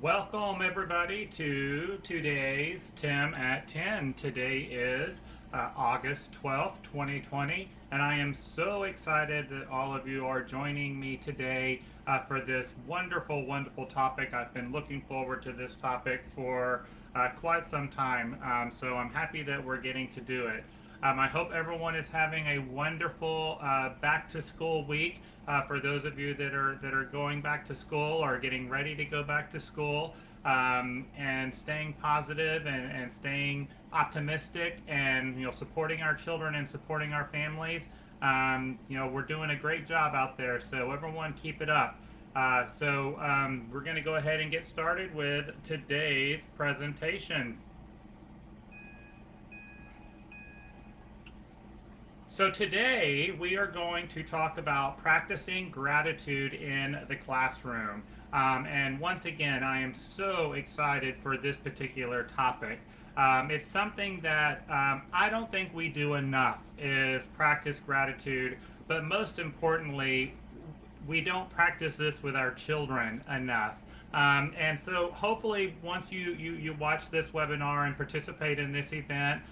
Welcome everybody to today's Tim at 10. Today is August 12th, 2020, and I am so excited that all of you are joining me today for this wonderful, wonderful topic. I've been looking forward to this topic for quite some time, so I'm happy that we're getting to do it. I hope everyone is having a wonderful back to school week. For those of you that are going back to school or getting ready to go back to school, and staying positive and staying optimistic, and supporting our children and supporting our families. We're doing a great job out there. So everyone, keep it up. We're going to go ahead and get started with today's presentation. So today we are going to talk about practicing gratitude in the classroom. And once again, I am so excited for this particular topic. It's something that I don't think we do enough, is practice gratitude, but most importantly, we don't practice this with our children enough. And so hopefully once you watch this webinar and participate in this event,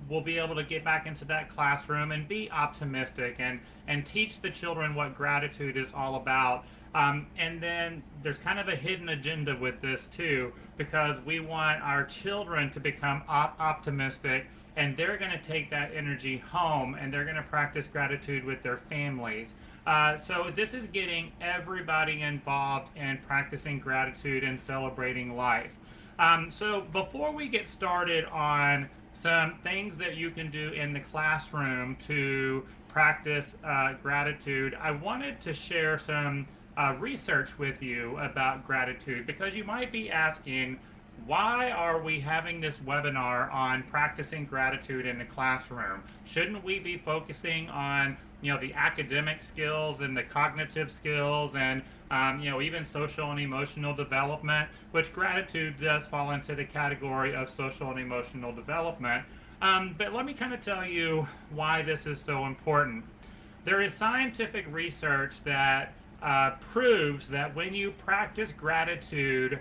we'll be able to get back into that classroom and be optimistic and teach the children what gratitude is all about. And then there's kind of a hidden agenda with this too, because we want our children to become optimistic, and they're going to take that energy home and they're going to practice gratitude with their families. So this is getting everybody involved in practicing gratitude and celebrating life. So before we get started on some things that you can do in the classroom to practice gratitude, I wanted to share some research with you about gratitude, because you might be asking, why are we having this webinar on practicing gratitude in the classroom? Shouldn't we be focusing on the academic skills and the cognitive skills and even social and emotional development, which gratitude does fall into the category of social and emotional development. But let me kind of tell you why this is so important. There is scientific research that proves that when you practice gratitude,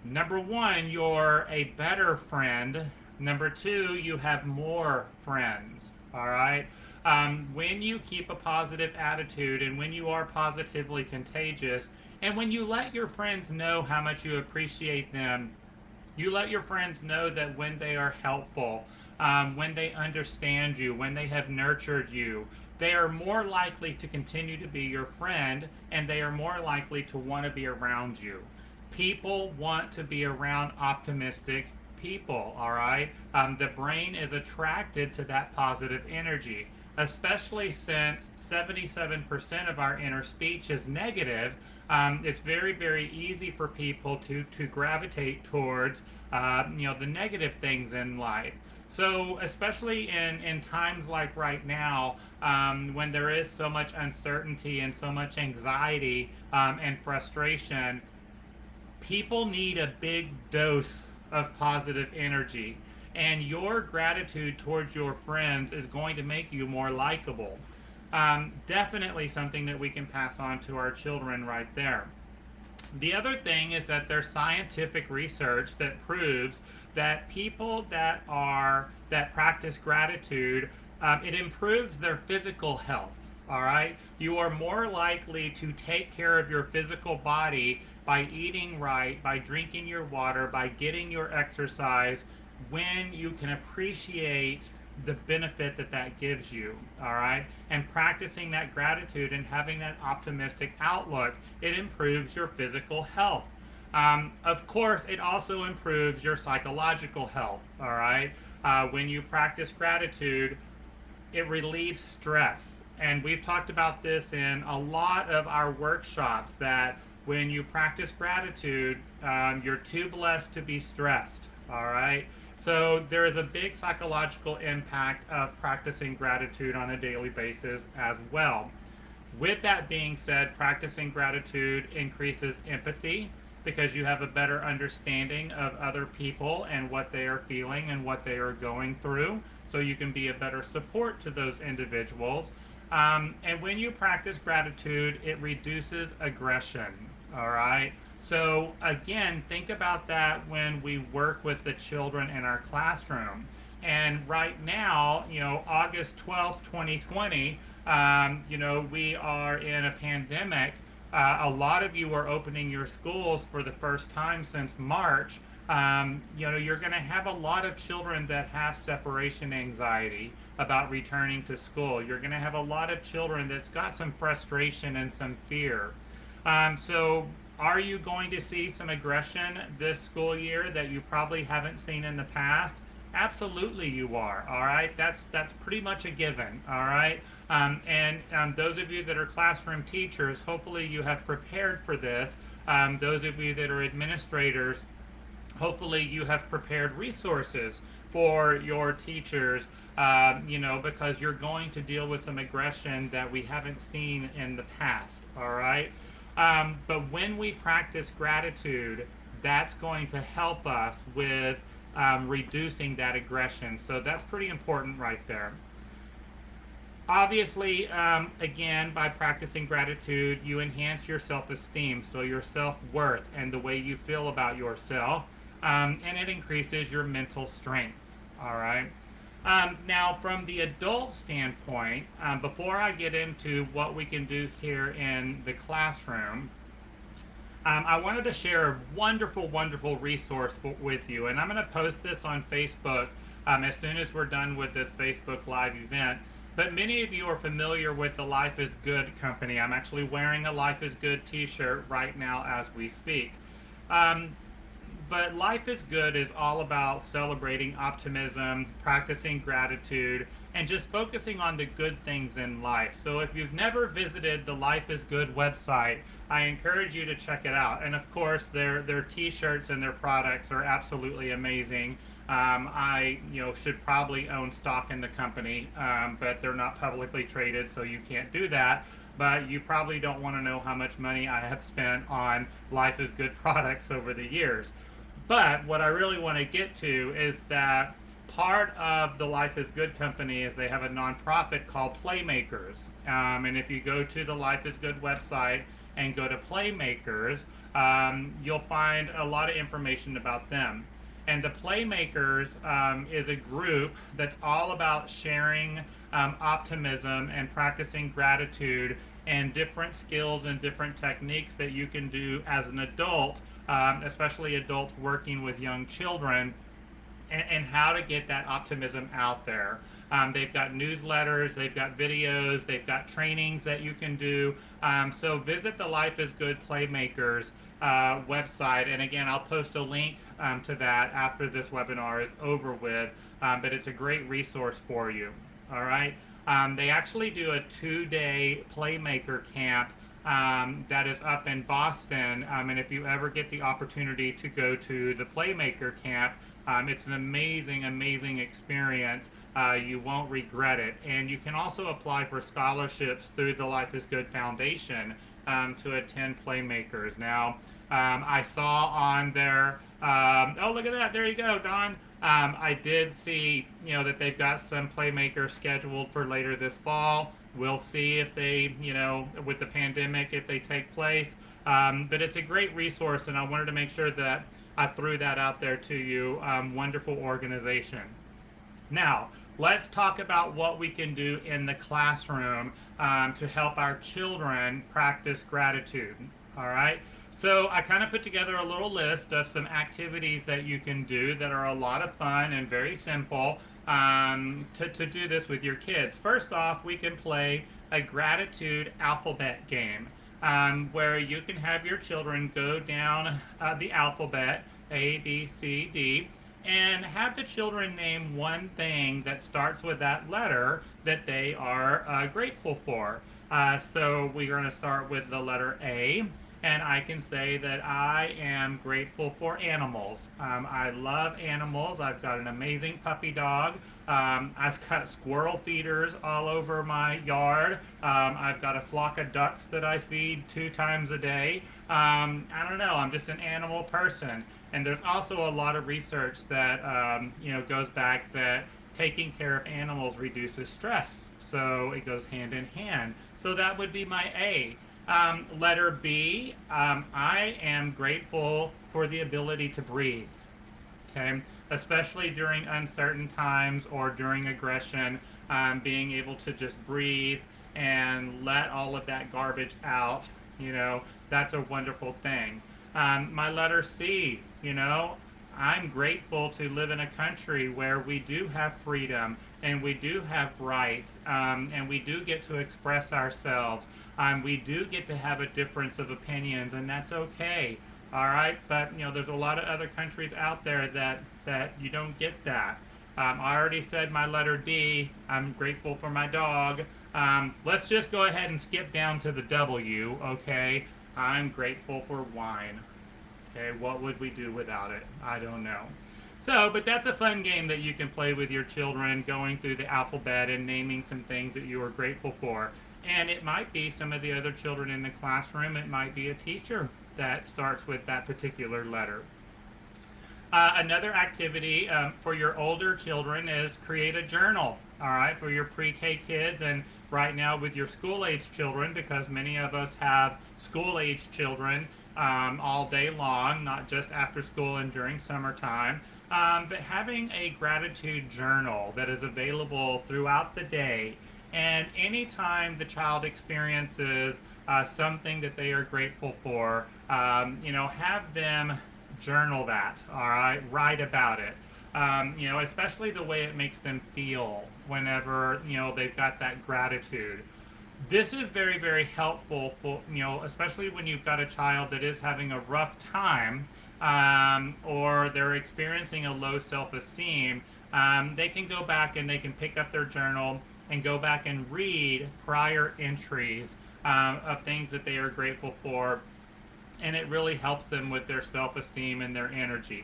number one, you're a better friend. Number two, you have more friends. All right. When you keep a positive attitude, and when you are positively contagious, and when you let your friends know how much you appreciate them, you let your friends know that when they are helpful, when they understand you, when they have nurtured you, they are more likely to continue to be your friend, and they are more likely to want to be around you. People want to be around optimistic people, all right? The brain is attracted to that positive energy, especially since 77% of our inner speech is negative. It's very, very easy for people to gravitate towards the negative things in life. So especially in times like right now, when there is so much uncertainty and so much anxiety and frustration, people need a big dose of positive energy. And your gratitude towards your friends is going to make you more likable. Definitely something that we can pass on to our children right there. The other thing is that there's scientific research that proves that people that practice gratitude, it improves their physical health. All right, you are more likely to take care of your physical body by eating right, by drinking your water, by getting your exercise, when you can appreciate the benefit that gives you. All right, and practicing that gratitude and having that optimistic outlook, it improves your physical health. Of course, it also improves your psychological health. All right, when you practice gratitude, it relieves stress. And we've talked about this in a lot of our workshops, that when you practice gratitude, you're too blessed to be stressed. All right. So there is a big psychological impact of practicing gratitude on a daily basis as well. With that being said, practicing gratitude increases empathy, because you have a better understanding of other people and what they are feeling and what they are going through, so you can be a better support to those individuals. And when you practice gratitude, it reduces aggression. All right. So again, think about that when we work with the children in our classroom. And right now, August 12th, 2020, we are in a pandemic. A lot of you are opening your schools for the first time since March. You're going to have a lot of children that have separation anxiety about returning to school. You're going to have a lot of children that's got some frustration and some fear. So are you going to see some aggression this school year that you probably haven't seen in the past? Absolutely you are, all right? That's pretty much a given, all right? Those of you that are classroom teachers, hopefully you have prepared for this. Those of you that are administrators, hopefully you have prepared resources for your teachers, because you're going to deal with some aggression that we haven't seen in the past, all right? But when we practice gratitude, that's going to help us with reducing that aggression. So that's pretty important right there. Obviously, again, by practicing gratitude, you enhance your self-esteem, so your self-worth and the way you feel about yourself, and it increases your mental strength, all right? Now, from the adult standpoint, before I get into what we can do here in the classroom, I wanted to share a wonderful, wonderful resource with you, and I'm going to post this on Facebook as soon as we're done with this Facebook Live event. But many of you are familiar with the Life is Good company. I'm actually wearing a Life is Good t-shirt right now as we speak. But Life is Good is all about celebrating optimism, practicing gratitude, and just focusing on the good things in life. So if you've never visited the Life is Good website, I encourage you to check it out. And of course, their t-shirts and their products are absolutely amazing. I should probably own stock in the company, but they're not publicly traded, so you can't do that. But you probably don't want to know how much money I have spent on Life is Good products over the years. But what I really want to get to is that part of the Life is Good company is they have a nonprofit called Playmakers. And if you go to the Life is Good website and go to Playmakers, you'll find a lot of information about them. And the Playmakers is a group that's all about sharing optimism and practicing gratitude and different skills and different techniques that you can do as an adult, especially adults working with young children, and how to get that optimism out there. They've got newsletters, they've got videos, they've got trainings that you can do. So visit the Life is Good Playmakers website, and again, I'll post a link to that after this webinar is over with, but it's a great resource for you, all right? They actually do a 2-day Playmaker camp that is up in Boston, and if you ever get the opportunity to go to the Playmaker camp, it's an amazing, amazing experience. You won't regret it. And you can also apply for scholarships through the Life is Good Foundation to attend Playmakers. Now, I saw on there, oh, look at that, there you go, Don. I did see, that they've got some Playmakers scheduled for later this fall. We'll see if they, with the pandemic, if they take place. But it's a great resource, and I wanted to make sure that I threw that out there to you. Wonderful organization. Now, let's talk about what we can do in the classroom to help our children practice gratitude. All right. So I kind of put together a little list of some activities that you can do that are a lot of fun and very simple to do this with your kids. First off, we can play a gratitude alphabet game where you can have your children go down the alphabet, A, B, C, D, and have the children name one thing that starts with that letter that they are grateful for. So we're going to start with the letter A. And I can say that I am grateful for animals. I love animals. I've got an amazing puppy dog. I've got squirrel feeders all over my yard. I've got a flock of ducks that I feed 2 times a day. I don't know, I'm just an animal person. And there's also a lot of research that goes back that taking care of animals reduces stress. So it goes hand in hand. So that would be my A. Letter B, I am grateful for the ability to breathe. Okay, especially during uncertain times or during aggression, being able to just breathe and let all of that garbage out, that's a wonderful thing. My letter C, I'm grateful to live in a country where we do have freedom and we do have rights, and we do get to express ourselves. We do get to have a difference of opinions, and that's okay. All right, but there's a lot of other countries out there that you don't get that. I already said my letter D. I'm grateful for my dog. Let's just go ahead and skip down to the W. Okay, I'm grateful for wine. Okay, what would we do without it? I don't know. So, but that's a fun game that you can play with your children, going through the alphabet and naming some things that you are grateful for. And it might be some of the other children in the classroom. It might be a teacher that starts with that particular letter. Another activity for your older children is create a journal, all right, for your pre-K kids, and right now with your school-age children, because many of us have school-age children all day long, not just after school and during summertime, but having a gratitude journal that is available throughout the day. And anytime the child experiences something that they are grateful for, have them journal that, all right, write about it. Especially the way it makes them feel whenever, they've got that gratitude. This is very, very helpful for, especially when you've got a child that is having a rough time, or they're experiencing a low self-esteem. They can go back and they can pick up their journal and go back and read prior entries of things that they are grateful for, and it really helps them with their self-esteem and their energy.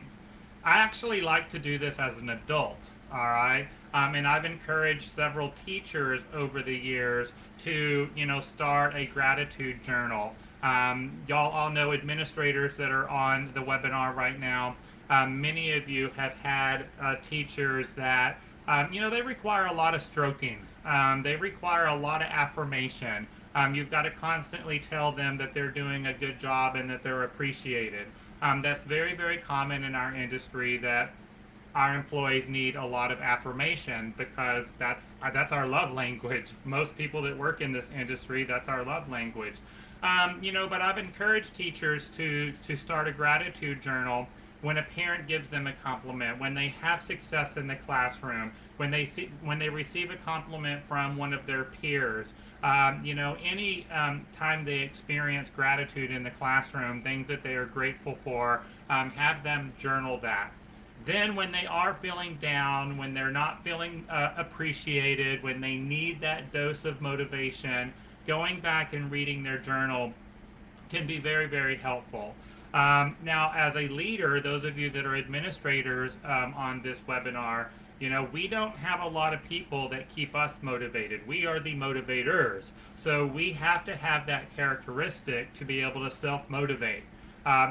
I actually like to do this as an adult, all right? And I've encouraged several teachers over the years to, start a gratitude journal. Y'all all know administrators that are on the webinar right now. Many of you have had teachers that, they require a lot of stroking. They require a lot of affirmation. You've got to constantly tell them that they're doing a good job and that they're appreciated. That's very, very common in our industry, that our employees need a lot of affirmation, because that's our love language. Most people that work in this industry, that's our love language. But I've encouraged teachers to start a gratitude journal when a parent gives them a compliment, when they have success in the classroom, when they receive a compliment from one of their peers. Any time they experience gratitude in the classroom, things that they are grateful for, have them journal that. Then when they are feeling down, when they're not feeling appreciated, when they need that dose of motivation, going back and reading their journal can be very, very helpful. Now, as a leader, those of you that are administrators on this webinar, we don't have a lot of people that keep us motivated. We are the motivators. So we have to have that characteristic to be able to self-motivate.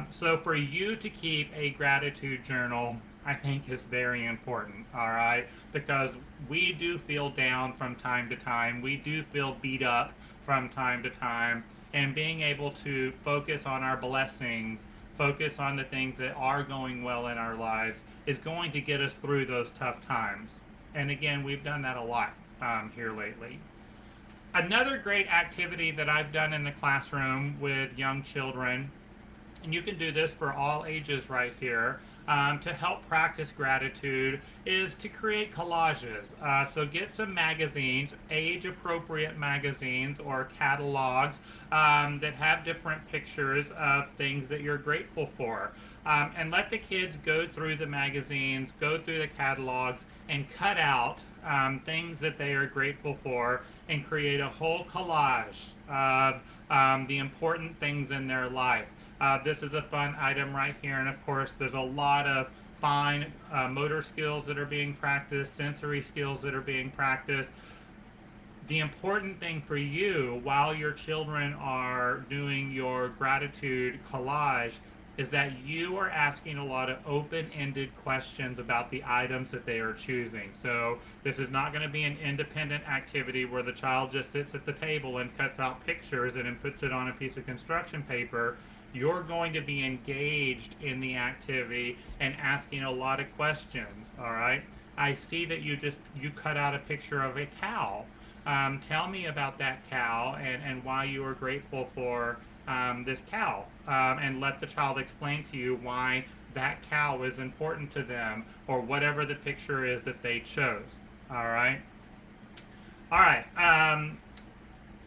So for you to keep a gratitude journal, I think is very important, all right? Because we do feel down from time to time. We do feel beat up from time to time. And being able to focus on our blessings, focus on the things that are going well in our lives, is going to get us through those tough times. And again, we've done that a lot here lately. Another great activity that I've done in the classroom with young children, and you can do this for all ages right here, to help practice gratitude, is to create collages. So get some magazines, age-appropriate magazines or catalogs that have different pictures of things that you're grateful for. And let the kids go through the magazines, go through the catalogs, and cut out things that they are grateful for, and create a whole collage of the important things in their life. This is a fun item right here, and of course there's a lot of fine motor skills that are being practiced, sensory skills that are being practiced. The important thing for you while your children are doing your gratitude collage is that you are asking a lot of open-ended questions about the items that they are choosing. So this is not going to be an independent activity where the child just sits at the table and cuts out pictures and then puts it on a piece of construction paper. You're going to be engaged in the activity and asking a lot of questions, all right? I see that you cut out a picture of a cow. Tell me about that cow and why you are grateful for this cow, and let the child explain to you why that cow is important to them, or whatever the picture is that they chose. All right. All right.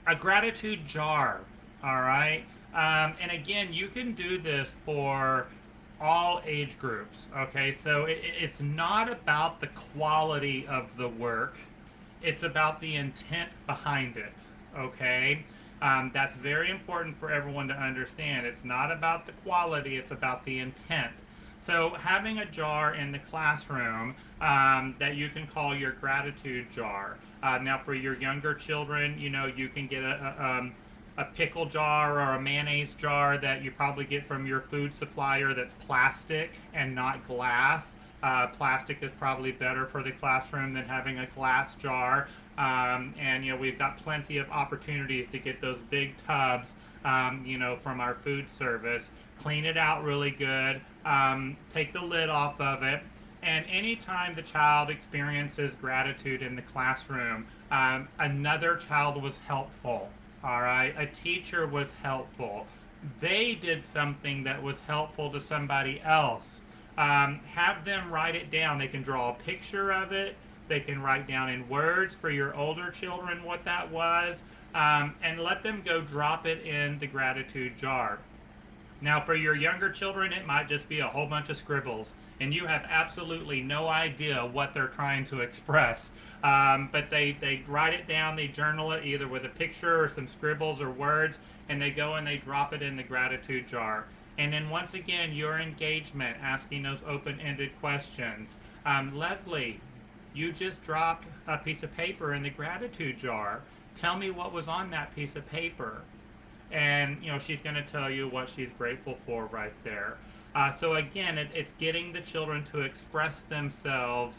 A gratitude jar. All right. And again, you can do this for all age groups. Okay. So it's not about the quality of the work, it's about the intent behind it. Okay. That's very important for everyone to understand. It's not about the quality, it's about the intent. So having a jar in the classroom that you can call your gratitude jar. Now for your younger children, you can get a pickle jar or a mayonnaise jar that you probably get from your food supplier that's plastic and not glass. Plastic is probably better for the classroom than having a glass jar. And we've got plenty of opportunities to get those big tubs, from our food service. Clean it out really good. Take the lid off of it. And anytime the child experiences gratitude in the classroom, another child was helpful. All right, a teacher was helpful. They did something that was helpful to somebody else. Have them write it down. They can draw a picture of it. They can write down in words for your older children what that was, and let them go drop it in the gratitude jar. Now for your younger children, it might just be a whole bunch of scribbles, and you have absolutely no idea what they're trying to express. But they write it down, they journal it either with a picture or some scribbles or words, and they go and they drop it in the gratitude jar. And then once again, your engagement, asking those open-ended questions. Leslie, you just dropped a piece of paper in the gratitude jar. Tell me what was on that piece of paper. And she's going to tell you what she's grateful for right there. So again, it's getting the children to express themselves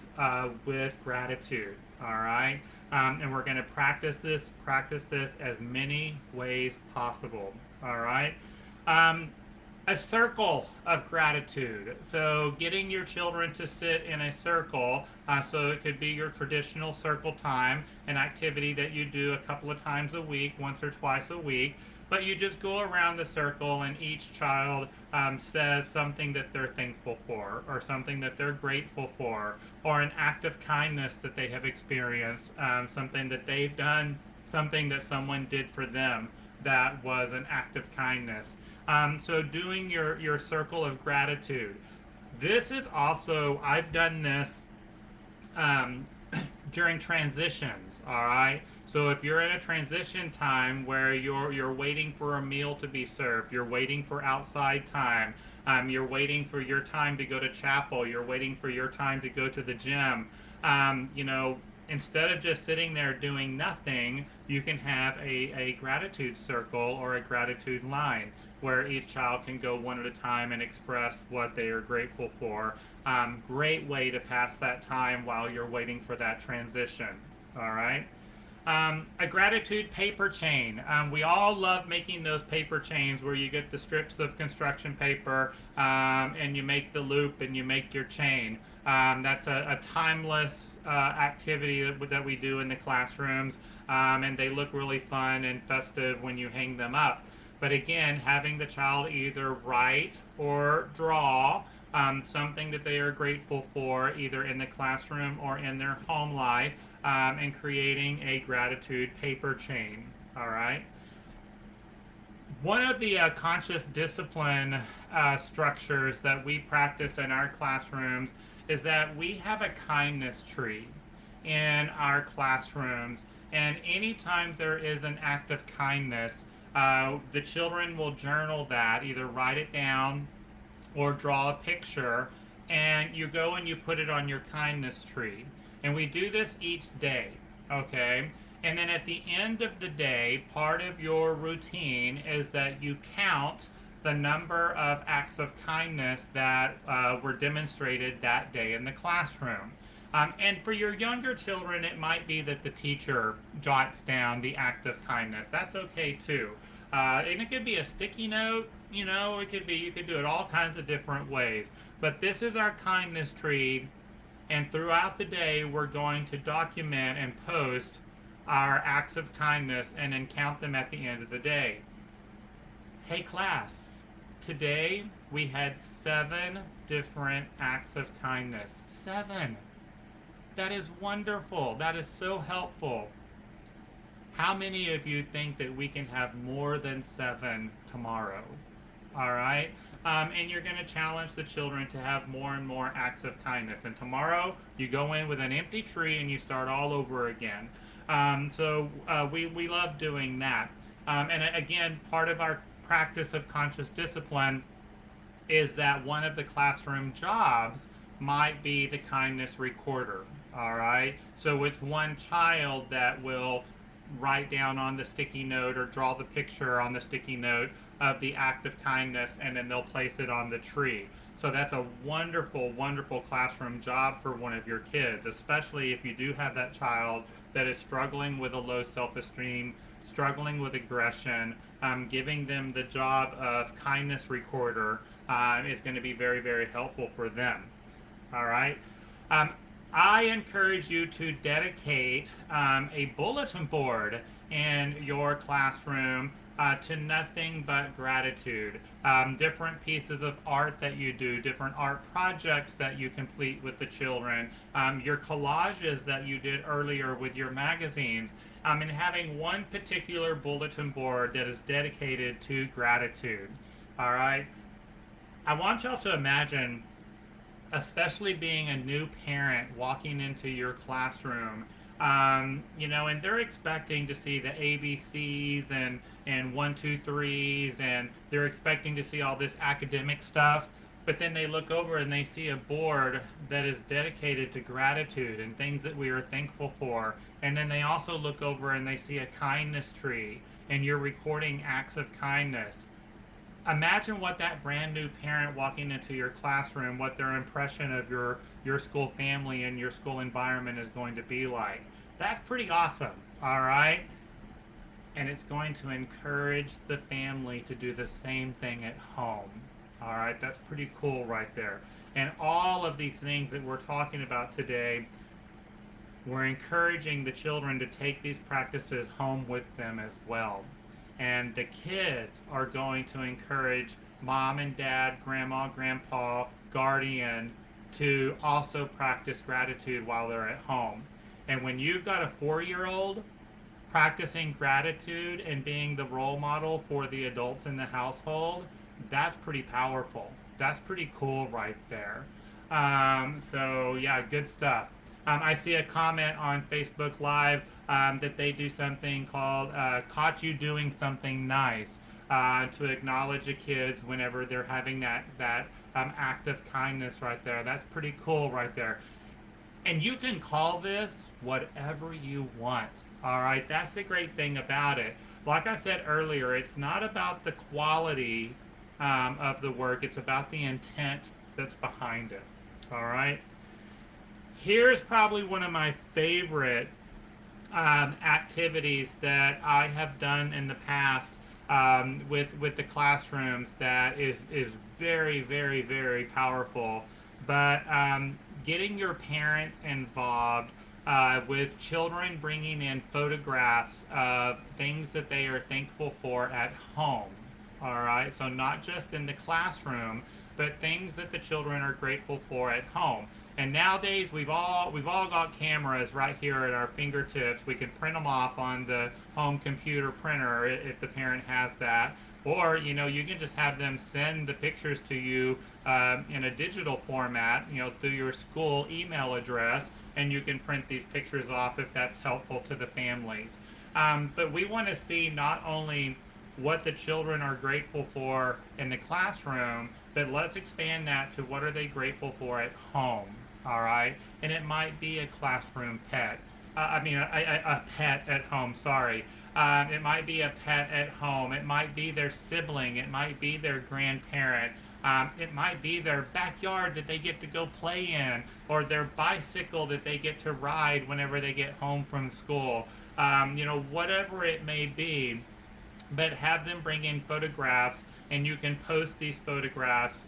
with gratitude. All right, and we're going to practice this as many ways possible. All right. A circle of gratitude. So getting your children to sit in a circle, so it could be your traditional circle time, an activity that you do a couple of times a week, once or twice a week, but you just go around the circle and each child says something that they're thankful for, or something that they're grateful for, or an act of kindness that they have experienced, something that they've done, something that someone did for them that was an act of kindness. So doing your circle of gratitude. This is also, I've done this during transitions, all right? So if you're in a transition time where you're waiting for a meal to be served, you're waiting for outside time, you're waiting for your time to go to chapel, you're waiting for your time to go to the gym, instead of just sitting there doing nothing, you can have a gratitude circle or a gratitude line where each child can go one at a time and express what they are grateful for. Great way to pass that time while you're waiting for that transition. All right. A gratitude paper chain. We all love making those paper chains where you get the strips of construction paper and you make the loop and you make your chain. That's a timeless activity that we do in the classrooms, and they look really fun and festive when you hang them up. But again, having the child either write or draw something that they are grateful for, either in the classroom or in their home life, and creating a gratitude paper chain. All right. One of the conscious discipline structures that we practice in our classrooms is that we have a kindness tree in our classrooms, and anytime there is an act of kindness, the children will journal that, either write it down or draw a picture, and you go and you put it on your kindness tree. And we do this each day, okay? And then at the end of the day, part of your routine is that you count the number of acts of kindness that were demonstrated that day in the classroom. And for your younger children, it might be that the teacher jots down the act of kindness. That's okay too. And it could be a sticky note, it could be, you could do it all kinds of different ways. But this is our kindness tree, and throughout the day, we're going to document and post our acts of kindness and then count them at the end of the day. Hey class, today we had 7 different acts of kindness. 7. That is wonderful. That is so helpful. How many of you think that we can have more than 7 tomorrow? All right? And you're going to challenge the children to have more and more acts of kindness. And tomorrow, you go in with an empty tree and you start all over again. So we love doing that. And again, part of our practice of conscious discipline is that one of the classroom jobs might be the kindness recorder. All right? So it's one child that will write down on the sticky note or draw the picture on the sticky note of the act of kindness, and then they'll place it on the tree. So that's a wonderful, wonderful classroom job for one of your kids, especially if you do have that child that is struggling with a low self-esteem, struggling with aggression. Giving them the job of kindness recorder is going to be very, very helpful for them. All right. I encourage you to dedicate a bulletin board in your classroom to nothing but gratitude. Different pieces of art that you do, different art projects that you complete with the children, your collages that you did earlier with your magazines, and having one particular bulletin board that is dedicated to gratitude. All right? I want y'all to imagine, especially being a new parent walking into your classroom, and they're expecting to see the ABCs and 1, 2, 3s, and they're expecting to see all this academic stuff, but then they look over and they see a board that is dedicated to gratitude and things that we are thankful for, and then they also look over and they see a kindness tree, and you're recording acts of kindness. Imagine what that brand new parent walking into your classroom, what their impression of your school family and your school environment is going to be like. That's pretty awesome, all right? And it's going to encourage the family to do the same thing at home. All right, that's pretty cool right there. And all of these things that we're talking about today, we're encouraging the children to take these practices home with them as well. And the kids are going to encourage mom and dad, grandma, grandpa, guardian to also practice gratitude while they're at home. And when you've got a 4-year-old practicing gratitude and being the role model for the adults in the household, that's pretty powerful. That's pretty cool right there. So yeah, good stuff. I see a comment on Facebook Live that they do something called Caught You Doing Something Nice to acknowledge the kids whenever they're having that act of kindness right there. That's pretty cool right there. And you can call this whatever you want. All right, that's the great thing about it. Like I said earlier, it's not about the quality of the work, it's about the intent that's behind it. All right. Here's probably one of my favorite activities that I have done in the past with the classrooms that is very, very, very powerful. But getting your parents involved with children bringing in photographs of things that they are thankful for at home. All right, so not just in the classroom, but things that the children are grateful for at home. And nowadays we've all got cameras right here at our fingertips. We can print them off on the home computer printer if the parent has that, or you can just have them send the pictures to you in a digital format, through your school email address, and you can print these pictures off if that's helpful to the families. But we want to see not only what the children are grateful for in the classroom, but let's expand that to what are they grateful for at home. All right, and it might be a classroom pet. a pet at home, sorry. It might be a pet at home. It might be their sibling. It might be their grandparent. It might be their backyard that they get to go play in, or their bicycle that they get to ride whenever they get home from school. Whatever it may be, but have them bring in photographs, and you can post these photographs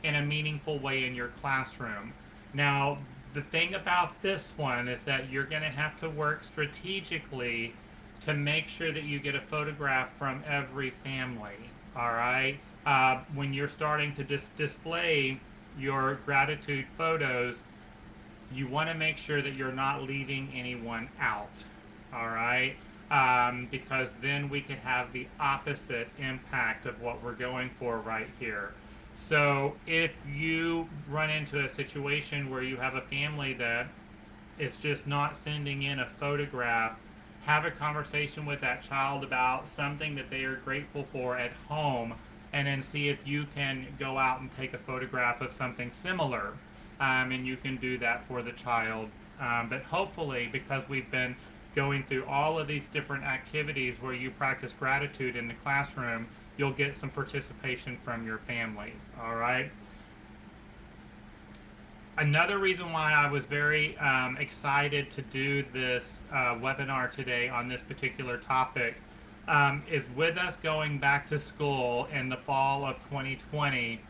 in a meaningful way in your classroom. Now, the thing about this one is that you're going to have to work strategically to make sure that you get a photograph from every family. All right, when you're starting to display your gratitude photos, you want to make sure that you're not leaving anyone out. All right, because then we could have the opposite impact of what we're going for right here. So if you run into a situation where you have a family that is just not sending in a photograph, have a conversation with that child about something that they are grateful for at home, and then see if you can go out and take a photograph of something similar. And you can do that for the child. But hopefully, because we've been going through all of these different activities where you practice gratitude in the classroom, you'll get some participation from your families. All right. Another reason why I was very excited to do this webinar today on this particular topic is, with us going back to school in the fall of 2020,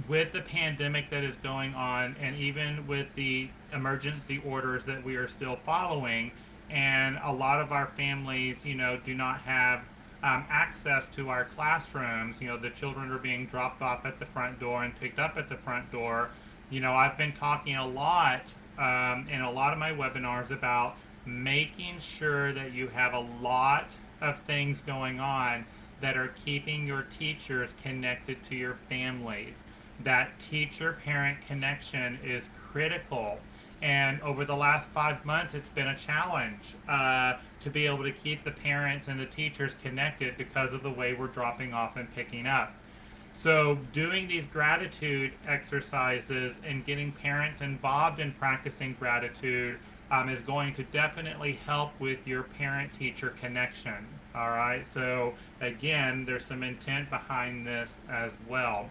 with the pandemic that is going on, and even with the emergency orders that we are still following, and a lot of our families, do not have access to our classrooms. The children are being dropped off at the front door and picked up at the front door. I've been talking a lot in a lot of my webinars about making sure that you have a lot of things going on that are keeping your teachers connected to your families. That teacher-parent connection is critical. And over the last 5 months, it's been a challenge to be able to keep the parents and the teachers connected because of the way we're dropping off and picking up. So doing these gratitude exercises and getting parents involved in practicing gratitude is going to definitely help with your parent-teacher connection. All right, so again, there's some intent behind this as well.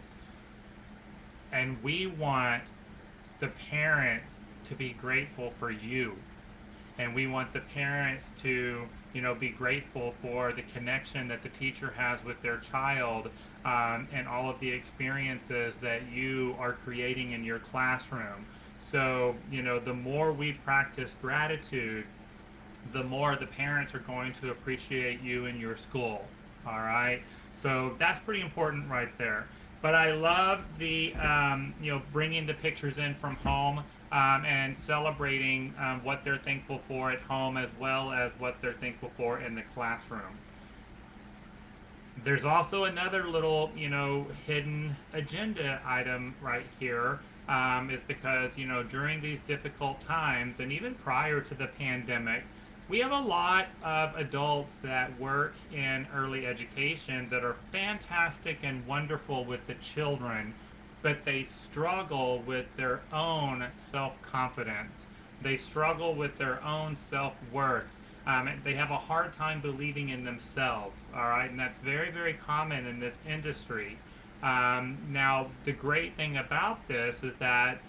And we want the parents to be grateful for you. And we want the parents to, be grateful for the connection that the teacher has with their child, and all of the experiences that you are creating in your classroom. So, the more we practice gratitude, the more the parents are going to appreciate you in your school. All right? So that's pretty important right there. But I love the, bringing the pictures in from home and celebrating what they're thankful for at home, as well as what they're thankful for in the classroom. There's also another little, hidden agenda item right here, is because, during these difficult times, and even prior to the pandemic, we have a lot of adults that work in early education that are fantastic and wonderful with the children, but they struggle with their own self-confidence. They struggle with their own self-worth. They have a hard time believing in themselves, all right? And that's very, very common in this industry. Now, the great thing about this is that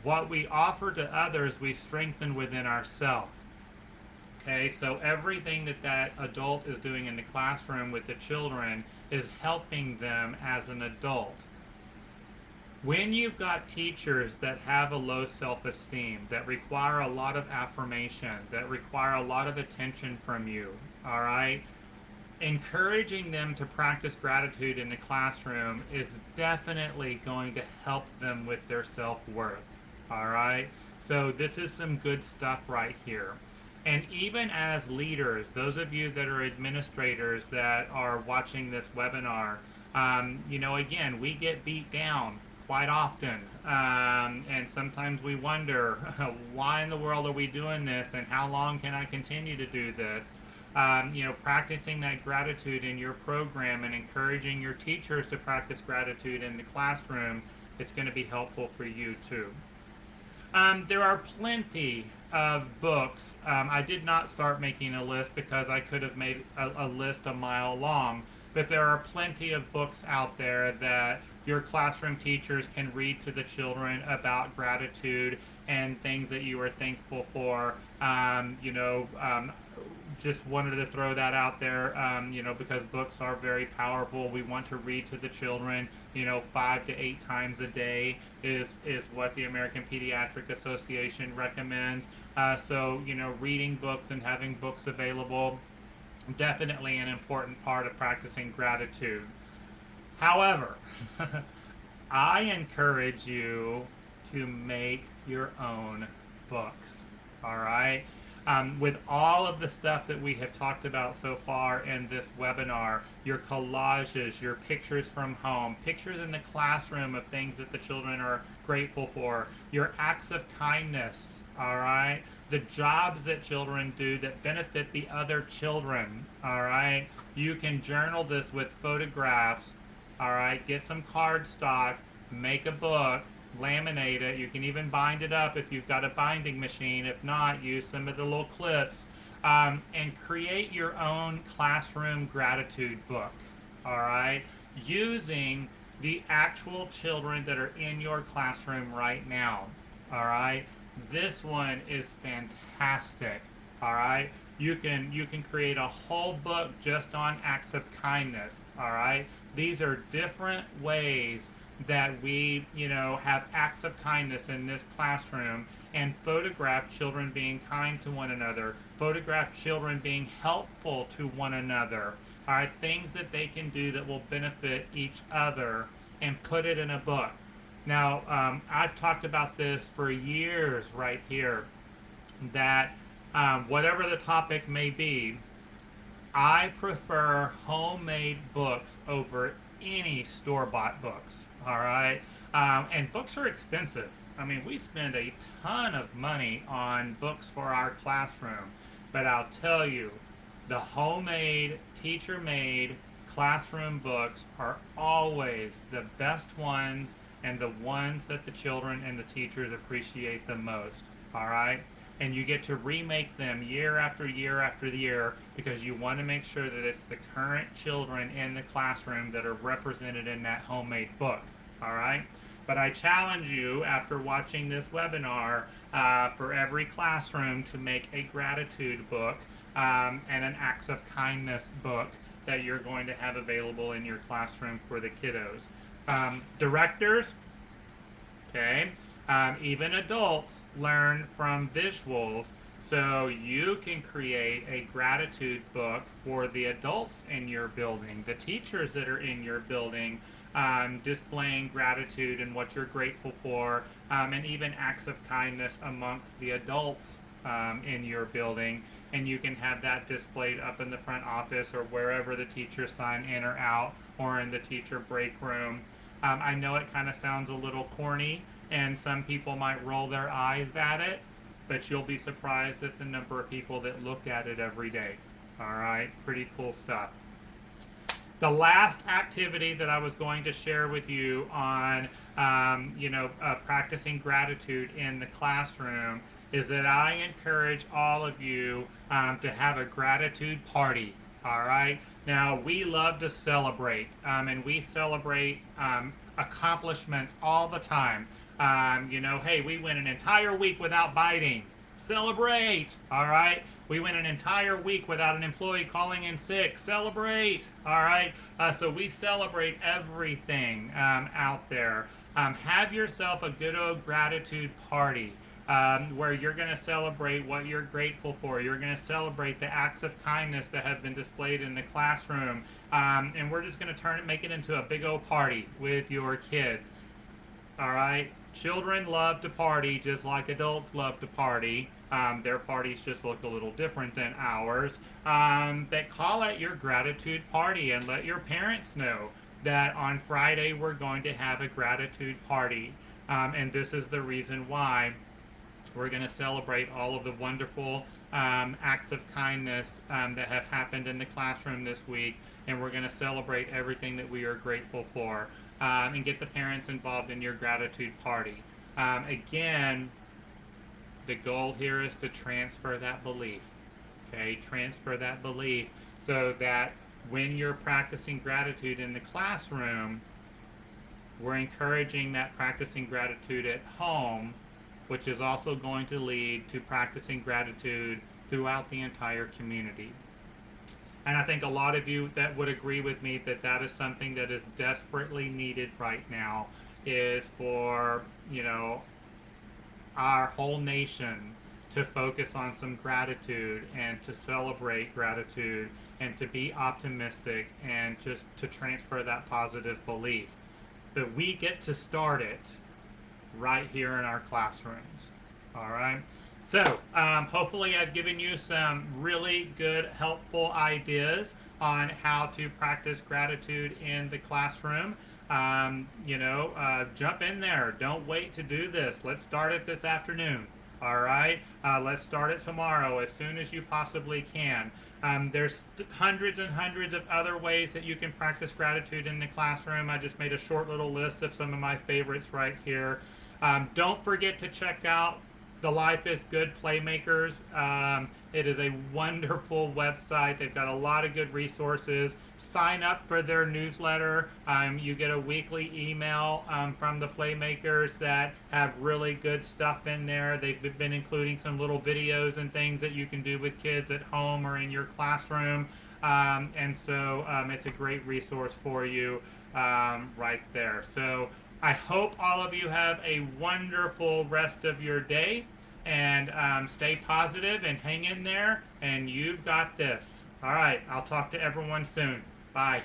what we offer to others, we strengthen within ourselves. Okay, so everything that adult is doing in the classroom with the children is helping them as an adult. When you've got teachers that have a low self-esteem, that require a lot of affirmation, that require a lot of attention from you, all right, encouraging them to practice gratitude in the classroom is definitely going to help them with their self-worth, all right? So this is some good stuff right here. And even as leaders, those of you that are administrators that are watching this webinar, again, we get beat down quite often. And sometimes we wonder, why in the world are we doing this, and how long can I continue to do this? Practicing that gratitude in your program and encouraging your teachers to practice gratitude in the classroom, it's going to be helpful for you too. There are plenty of books. I did not start making a list because I could have made a list a mile long, but there are plenty of books out there that your classroom teachers can read to the children about gratitude and things that you are thankful for. Just wanted to throw that out there, because books are very powerful. We want to read to the children, 5 to 8 times a day is what the American Pediatric Association recommends. So, reading books and having books available, definitely an important part of practicing gratitude. However, I encourage you to make your own books, all right? With all of the stuff that we have talked about so far in this webinar, your collages, your pictures from home, pictures in the classroom of things that the children are grateful for, your acts of kindness, all right? The jobs that children do that benefit the other children, all right? You can journal this with photographs, all right? Get some cardstock, make a book, laminate it. You can even bind it up if you've got a binding machine. If not, use some of the little clips, and create your own classroom gratitude book, all right? Using the actual children that are in your classroom right now, all right? This one is fantastic, all right? You can create a whole book just on acts of kindness, all right? These are different ways that we, have acts of kindness in this classroom, and photograph children being kind to one another, photograph children being helpful to one another, all right? Things that they can do that will benefit each other, and put it in a book. Now, I've talked about this for years right here, that whatever the topic may be, I prefer homemade books over any store-bought books, all right? And books are expensive. I mean, we spend a ton of money on books for our classroom, but I'll tell you, the homemade, teacher-made classroom books are always the best ones, and the ones that the children and the teachers appreciate the most, all right? And you get to remake them year after year after year, because you want to make sure that it's the current children in the classroom that are represented in that homemade book, all right? But I challenge you, after watching this webinar, for every classroom to make a gratitude book and an acts of kindness book that you're going to have available in your classroom for the kiddos. Directors, okay, even adults learn from visuals, so you can create a gratitude book for the adults in your building, the teachers that are in your building, displaying gratitude and what you're grateful for, and even acts of kindness amongst the adults in your building. And you can have that displayed up in the front office or wherever the teachers sign in or out, or in the teacher break room. I know it kind of sounds a little corny, and some people might roll their eyes at it, but you'll be surprised at the number of people that look at it every day. All right, pretty cool stuff. The last activity that I was going to share with you on, practicing gratitude in the classroom is that I encourage all of you to have a gratitude party. All right. Now, we love to celebrate, and we celebrate accomplishments all the time. Hey, we went an entire week without biting. Celebrate. All right. We went an entire week without an employee calling in sick. Celebrate. All right. So we celebrate everything out there. Have yourself a good old gratitude party. Where you're going to celebrate what you're grateful for. You're going to celebrate the acts of kindness that have been displayed in the classroom. And we're just going to make it into a big old party with your kids. All right? Children love to party just like adults love to party. Their parties just look a little different than ours. But call it your gratitude party and let your parents know that on Friday we're going to have a gratitude party. And this is the reason why. We're going to celebrate all of the wonderful acts of kindness that have happened in the classroom this week, and we're going to celebrate everything that we are grateful for, and get the parents involved in your gratitude party. Again, The goal here is to transfer that belief. Okay, transfer that belief so that when you're practicing gratitude in the classroom, we're encouraging that practicing gratitude at home, which is also going to lead to practicing gratitude throughout the entire community. And I think a lot of you that would agree with me that that is something that is desperately needed right now, is for, our whole nation to focus on some gratitude and to celebrate gratitude and to be optimistic and just to transfer that positive belief. But we get to start it right here in our classrooms. All right. So hopefully I've given you some really good, helpful ideas on how to practice gratitude in the classroom. Jump in there. Don't wait to do this. Let's start it this afternoon. All right. Let's start it tomorrow as soon as you possibly can. There's hundreds and hundreds of other ways that you can practice gratitude in the classroom. I just made a short little list of some of my favorites right here. Don't forget to check out the Life is Good Playmakers. It is a wonderful website. They've got a lot of good resources. Sign up for their newsletter. You get a weekly email from the Playmakers that have really good stuff in there. They've been including some little videos and things that you can do with kids at home or in your classroom. So it's a great resource for you right there. So I hope all of you have a wonderful rest of your day, and stay positive and hang in there, and you've got this. All right, I'll talk to everyone soon. Bye.